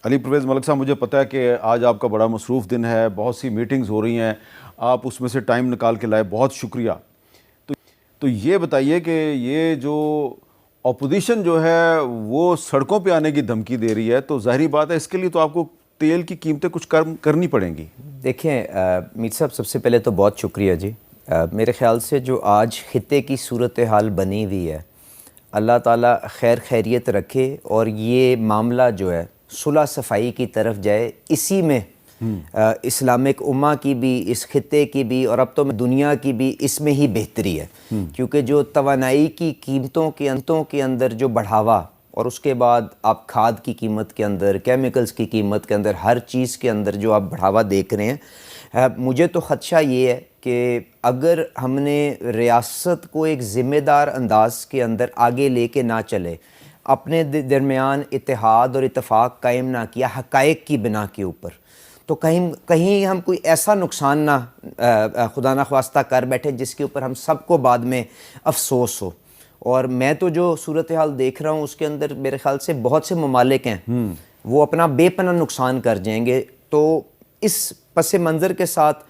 علی پرویز ملک صاحب، مجھے پتہ ہے کہ آج آپ کا بڑا مصروف دن ہے، بہت سی میٹنگز ہو رہی ہیں، آپ اس میں سے ٹائم نکال کے لائے، بہت شکریہ۔ تو یہ بتائیے کہ یہ جو اپوزیشن جو ہے وہ سڑکوں پہ آنے کی دھمکی دے رہی ہے، تو ظاہری بات ہے اس کے لیے تو آپ کو تیل کی قیمتیں کچھ کرنی پڑیں گی۔ دیکھیں میر صاحب، سب سے پہلے تو بہت شکریہ جی۔ میرے خیال سے جو آج خطے کی صورتحال بنی ہوئی ہے، اللہ تعالیٰ خیر خیریت رکھے اور یہ معاملہ جو ہے صلح صفائی کی طرف جائے، اسی میں اسلامک امہ کی بھی، اس خطے کی بھی، اور اب تو دنیا کی بھی اس میں ہی بہتری ہے، کیونکہ جو توانائی کی قیمتوں کے اندر جو بڑھاوا، اور اس کے بعد آپ کھاد کی قیمت کے اندر، کیمیکلز کی قیمت کے اندر، ہر چیز کے اندر جو آپ بڑھاوا دیکھ رہے ہیں، مجھے تو خدشہ یہ ہے کہ اگر ہم نے ریاست کو ایک ذمہ دار انداز کے اندر آگے لے کے نہ چلے، اپنے درمیان اتحاد اور اتفاق قائم نہ کیا حقائق کی بنا کے اوپر، تو کہیں ہم کوئی ایسا نقصان نہ خدا نخواستہ کر بیٹھے جس کے اوپر ہم سب کو بعد میں افسوس ہو۔ اور میں تو جو صورتحال دیکھ رہا ہوں اس کے اندر میرے خیال سے بہت سے ممالک ہیں، وہ اپنا بے پناہ نقصان کر جائیں گے۔ تو اس پس منظر کے ساتھ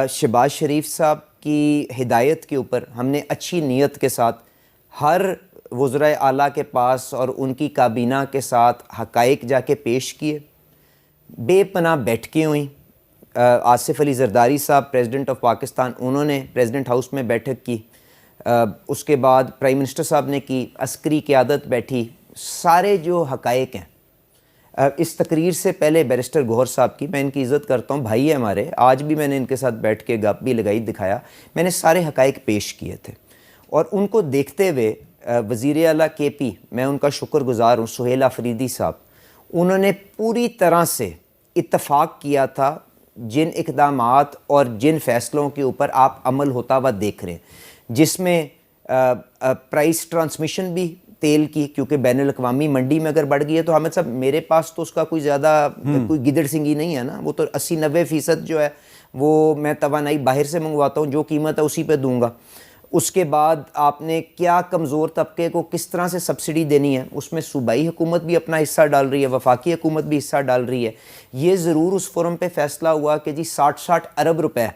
شہباز شریف صاحب کی ہدایت کے اوپر ہم نے اچھی نیت کے ساتھ ہر وزرائے اعلیٰ کے پاس اور ان کی کابینہ کے ساتھ حقائق جا کے پیش کیے، بے پناہ بیٹھکیں ہوئیں۔ آصف علی زرداری صاحب پریزیڈنٹ آف پاکستان، انہوں نے پریزیڈنٹ ہاؤس میں بیٹھک کی، اس کے بعد پرائم منسٹر صاحب نے کی، عسکری قیادت بیٹھی، سارے جو حقائق ہیں۔ اس تقریر سے پہلے بیرسٹر گوہر صاحب کی، میں ان کی عزت کرتا ہوں، بھائی ہے ہمارے، آج بھی میں نے ان کے ساتھ بیٹھ کے گپ بھی لگائی، دکھایا، میں نے سارے حقائق پیش کیے تھے، اور ان کو دیکھتے ہوئے وزیر اعلیٰ کے پی، میں ان کا شکر گزار ہوں، سہیل آفریدی صاحب، انہوں نے پوری طرح سے اتفاق کیا تھا جن اقدامات اور جن فیصلوں کے اوپر آپ عمل ہوتا ہوا دیکھ رہے ہیں، جس میں پرائس ٹرانسمیشن بھی تیل کی، کیونکہ بین الاقوامی منڈی میں اگر بڑھ گئی ہے تو حامد صاحب میرے پاس تو اس کا کوئی زیادہ کوئی گدڑ سنگی نہیں ہے نا، وہ تو 80-90% جو ہے وہ میں توانائی باہر سے منگواتا ہوں، جو قیمت ہے اسی پہ دوں گا۔ اس کے بعد آپ نے کیا کمزور طبقے کو کس طرح سے سبسڈی دینی ہے، اس میں صوبائی حکومت بھی اپنا حصہ ڈال رہی ہے، وفاقی حکومت بھی حصہ ڈال رہی ہے۔ یہ ضرور اس فورم پہ فیصلہ ہوا کہ جی 60 ارب روپے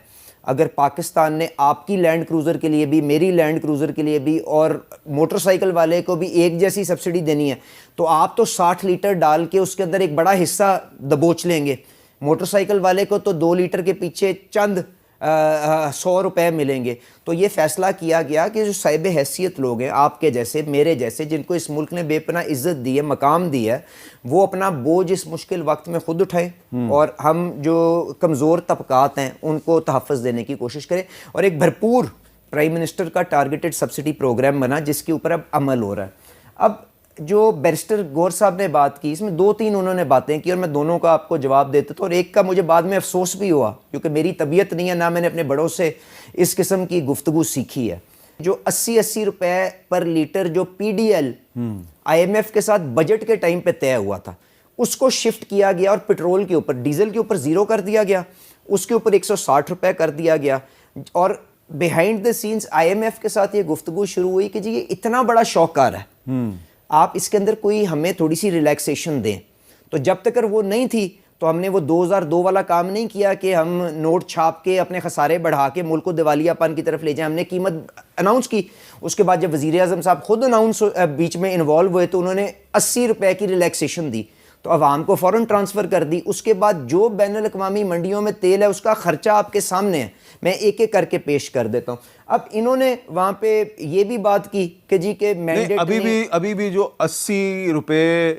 اگر پاکستان نے آپ کی لینڈ کروزر کے لیے بھی، میری لینڈ کروزر کے لیے بھی، اور موٹر سائیکل والے کو بھی ایک جیسی سبسڈی دینی ہے، تو آپ تو 60 لیٹر ڈال کے اس کے اندر ایک بڑا حصہ دبوچ لیں گے، موٹر سائیکل والے کو تو 2 لیٹر کے پیچھے چند 100 روپے ملیں گے۔ تو یہ فیصلہ کیا گیا کہ جو صاحب حیثیت لوگ ہیں، آپ کے جیسے، میرے جیسے، جن کو اس ملک نے بے پناہ عزت دی ہے، مقام دی ہے، وہ اپنا بوجھ اس مشکل وقت میں خود اٹھائیں، اور ہم جو کمزور طبقات ہیں ان کو تحفظ دینے کی کوشش کریں، اور ایک بھرپور پرائم منسٹر کا ٹارگیٹڈ سبسڈی پروگرام بنا جس کے اوپر اب عمل ہو رہا ہے۔ اب جو بیرسٹر گوہر صاحب نے بات کی، اس میں 2-3 انہوں نے باتیں کی، اور میں دونوں کا آپ کو جواب دیتا تھا، اور ایک کا مجھے بعد میں افسوس بھی ہوا، کیونکہ میری طبیعت نہیں ہے، نہ میں نے اپنے بڑوں سے اس قسم کی گفتگو سیکھی ہے۔ جو 80 روپے پر لیٹر جو P D L I M F کے ساتھ بجٹ کے ٹائم پہ طے ہوا تھا، اس کو شفٹ کیا گیا اور پیٹرول کے اوپر، ڈیزل کے اوپر 0 کر دیا گیا، اس کے اوپر 160 روپے کر دیا گیا، اور behind the scenes I M F کے ساتھ یہ گفتگو شروع ہوئی کہ جی یہ اتنا بڑا شوکار ہے، آپ اس کے اندر کوئی ہمیں تھوڑی سی ریلیکسیشن دیں۔ تو جب تک وہ نہیں تھی تو ہم نے وہ 2002 والا کام نہیں کیا کہ ہم نوٹ چھاپ کے اپنے خسارے بڑھا کے ملک کو دیوالیہ پن کی طرف لے جائیں، ہم نے قیمت اناؤنس کی۔ اس کے بعد جب وزیر اعظم صاحب خود بیچ میں انوالو ہوئے تو انہوں نے 80 روپے کی ریلیکسیشن دی، تو عوام کو فوراً ٹرانسفر کر دی۔ اس کے بعد جو بین الاقوامی منڈیوں میں تیل ہے اس کا خرچہ آپ کے سامنے ہے، میں ایک ایک کر کے پیش کر دیتا ہوں۔ اب انہوں نے وہاں پہ یہ بھی بات کی کہ جی کہ مینڈیٹ ابھی بھی جو 80 روپے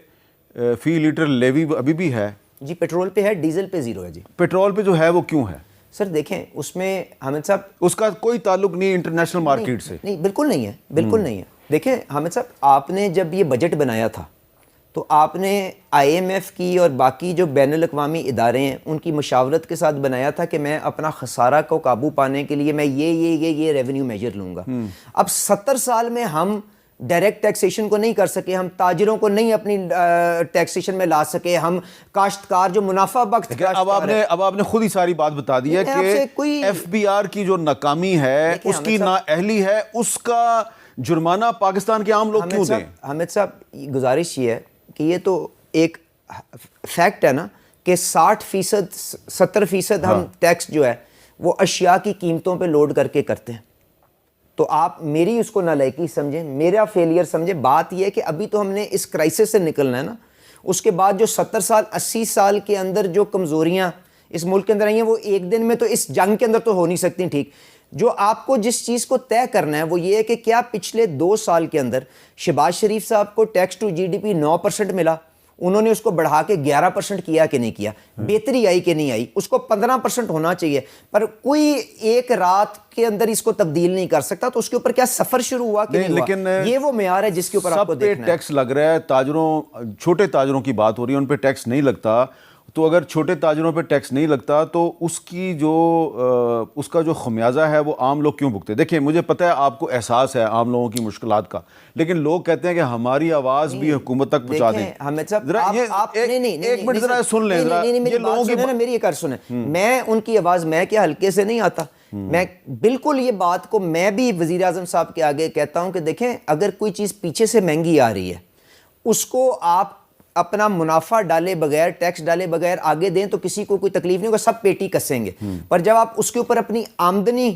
فی لیٹر لیوی ابھی بھی ہے جی، پیٹرول پہ ہے، ڈیزل پہ 0 ہے جی۔ پیٹرول پہ جو ہے وہ کیوں ہے؟ سر دیکھیں اس میں حامد صاحب، اس کا کوئی تعلق نہیں انٹرنیشنل مارکیٹ سے؟ نہیں، بالکل نہیں ہے، بالکل نہیں ہے۔ دیکھیں حامد صاحب، آپ نے جب یہ بجٹ بنایا تھا تو آپ نے آئی ایم ایف کی اور باقی جو بین الاقوامی ادارے ہیں ان کی مشاورت کے ساتھ بنایا تھا کہ میں اپنا خسارہ کو قابو پانے کے لیے میں یہ ریونیو میجر لوں گا۔ اب 70 سال میں ہم ڈائریکٹ ٹیکسیشن کو نہیں کر سکے، ہم تاجروں کو نہیں اپنی ٹیکسیشن میں لا سکے، ہم کاشتکار جو منافع بخش اب آپ نے خود ہی ساری بات بتا دی ہے کہ ایف بی آر کی جو ناکامی ہے، اس کی نااہلی ہے، اس کا جرمانہ پاکستان کے عام لوگ کیوں دیں؟ حامد صاحب گزارش یہ ہے کہ یہ تو ایک فیکٹ ہے نا کہ 60%, 70% ہم ٹیکس جو ہے وہ اشیاء کی قیمتوں پہ لوڈ کر کے کرتے ہیں. تو آپ میری اس کو نالائکی سمجھیں, میرا فیلئر سمجھیں. بات یہ ہے کہ ابھی تو ہم نے اس کرائسس سے نکلنا ہے نا. اس کے بعد جو 70 سال 80 سال کے اندر جو کمزوریاں اس ملک کے اندر آئی ہیں وہ ایک دن میں تو اس جنگ کے اندر تو ہو نہیں سکتی. ٹھیک, جو آپ کو جس چیز کو طے کرنا ہے وہ یہ ہے کہ کیا پچھلے 2 سال کے اندر شہباز شریف صاحب کو tax to G D P 9% ملا, انہوں نے اس کو بڑھا کے 11% کیا کہ نہیں کیا, بہتری آئی کہ نہیں آئی, اس کو 15% ہونا چاہیے, پر کوئی ایک رات کے اندر اس کو تبدیل نہیں کر سکتا. تو اس کے اوپر کیا سفر شروع ہوا کہ نہیں ہوا, لیکن یہ وہ معیار ہے جس کے اوپر آپ کو دیکھنا ہے. سب پہ ٹیکس لگ رہا ہے, تاجروں, چھوٹے تاجروں کی بات ہو رہی ہے, ان پہ ٹیکس نہیں لگتا. تو اگر چھوٹے تاجروں پہ ٹیکس نہیں لگتا تو اس کا جو خمیازہ ہے وہ عام لوگ کیوں بھگتے؟ دیکھیں مجھے پتہ ہے آپ کو احساس ہے عام لوگوں کی مشکلات کا, لیکن لوگ کہتے ہیں کہ ہماری آواز بھی حکومت تک پہنچا دیں. حامد صاحب ایک منٹ ذرا سن لیں, یہ لوگوں کی میری ایک سنیں, میں ان کی آواز میں کیا ہلکے سے نہیں آتا. میں بالکل یہ بات کو میں بھی وزیر اعظم صاحب کے آگے کہتا ہوں کہ دیکھیں اگر کوئی چیز پیچھے سے مہنگی آ رہی ہے اس کو آپ اپنا منافع ڈالے بغیر, ٹیکس ڈالے بغیر آگے دیں تو کسی کو کوئی تکلیف نہیں ہوگا, سب پیٹی کسیں گے. پر جب آپ اس کے اوپر اپنی آمدنی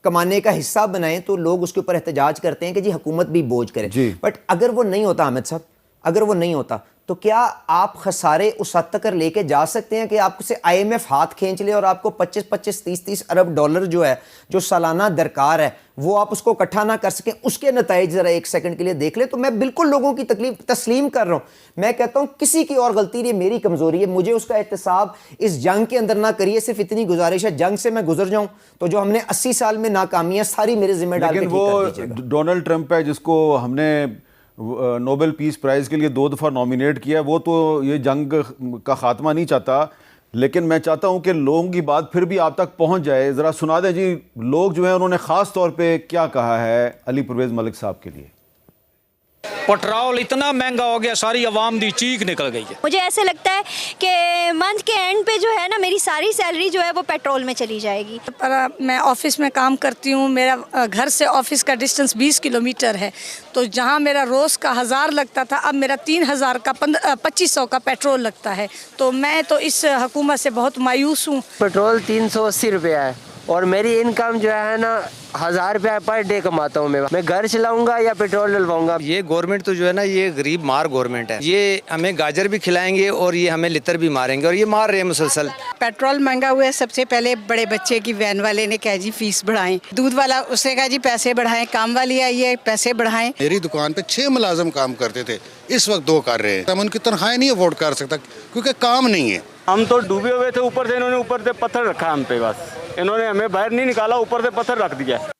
کمانے کا حصہ بنائیں تو لوگ اس کے اوپر احتجاج کرتے ہیں کہ جی حکومت بھی بوجھ کرے. بٹ اگر وہ نہیں ہوتا حامد صاحب, اگر وہ نہیں ہوتا تو کیا آپ خسارے اس حد تک لے کے جا سکتے ہیں کہ آپ سے آئی ایم ایف ہاتھ کھینچ لے اور آپ کو 25-30 ارب ڈالر جو ہے جو سالانہ درکار ہے وہ آپ اس کو اکٹھا نہ کر سکیں؟ اس کے نتائج ذرا ایک سیکنڈ کے لیے دیکھ لیں. تو میں بالکل لوگوں کی تکلیف تسلیم کر رہا ہوں. میں کہتا ہوں کسی کی اور غلطی نہیں, میری کمزوری ہے, مجھے اس کا احتساب اس جنگ کے اندر نہ کریے. صرف اتنی گزارش ہے, جنگ سے میں گزر جاؤں تو جو ہم نے 80 سال میں ناکامیاں ساری میرے ذمہ ڈال کے ٹھیک کر دیجیے گا. لیکن وہ ڈونلڈ ٹرمپ ہے جس کو ہم نے نوبل پیس پرائز کے لیے 2 دفعہ نامینیٹ کیا, وہ تو یہ جنگ کا خاتمہ نہیں چاہتا. لیکن میں چاہتا ہوں کہ لوگوں کی بات پھر بھی آپ تک پہنچ جائے. ذرا سنا دیں جی لوگ جو ہیں انہوں نے خاص طور پہ کیا کہا ہے علی پرویز ملک صاحب کے لیے. پٹرول اتنا مہنگا ہو گیا, ساری عوام دی چیخ نکل گئی ہے. مجھے ایسے لگتا ہے کہ منتھ کے اینڈ پہ جو ہے نا میری ساری سیلری جو ہے وہ پیٹرول میں چلی جائے گی. پر میں آفس میں کام کرتی ہوں, میرا گھر سے آفس کا ڈسٹنس 20 کلومیٹر ہے. تو جہاں میرا روز کا 1000 لگتا تھا اب میرا 3000 کا 2500 کا پیٹرول لگتا ہے. تو میں تو اس حکومت سے بہت مایوس ہوں. پیٹرول 380 روپیہ ہے اور میری انکم جو ہے نا 1000 روپیہ پر ڈے کماتا ہوں. میں گھر چلاؤں گا یا پیٹرول ڈلواؤں گا. یہ گورنمنٹ تو جو ہے نا یہ غریب مار گورنمنٹ ہے. یہ ہمیں گاجر بھی کھلائیں گے اور یہ ہمیں لتر بھی ماریں گے, اور یہ مار رہے ہیں مسلسل. پیٹرول مہنگا ہوا ہے. سب سے پہلے بڑے بچے کی وین والے نے کہا جی فیس بڑھائیں, دودھ والا اس نے کہا جی پیسے بڑھائیں, کام والی آئی ہے پیسے بڑھائیں. میری دکان پہ 6 ملازم کام کرتے تھے, اس وقت 2 کر رہے ہیں. ہم ان کی تنخواہیں نہیں افورڈ کر سکتا کیونکہ کام نہیں ہے. ہم تو ڈوبے ہوئے تھے, اوپر سے انہوں نے اوپر سے پتھر رکھا ہم پہ, بس انہوں نے ہمیں باہر نہیں نکالا, اوپر سے پتھر رکھ دیا.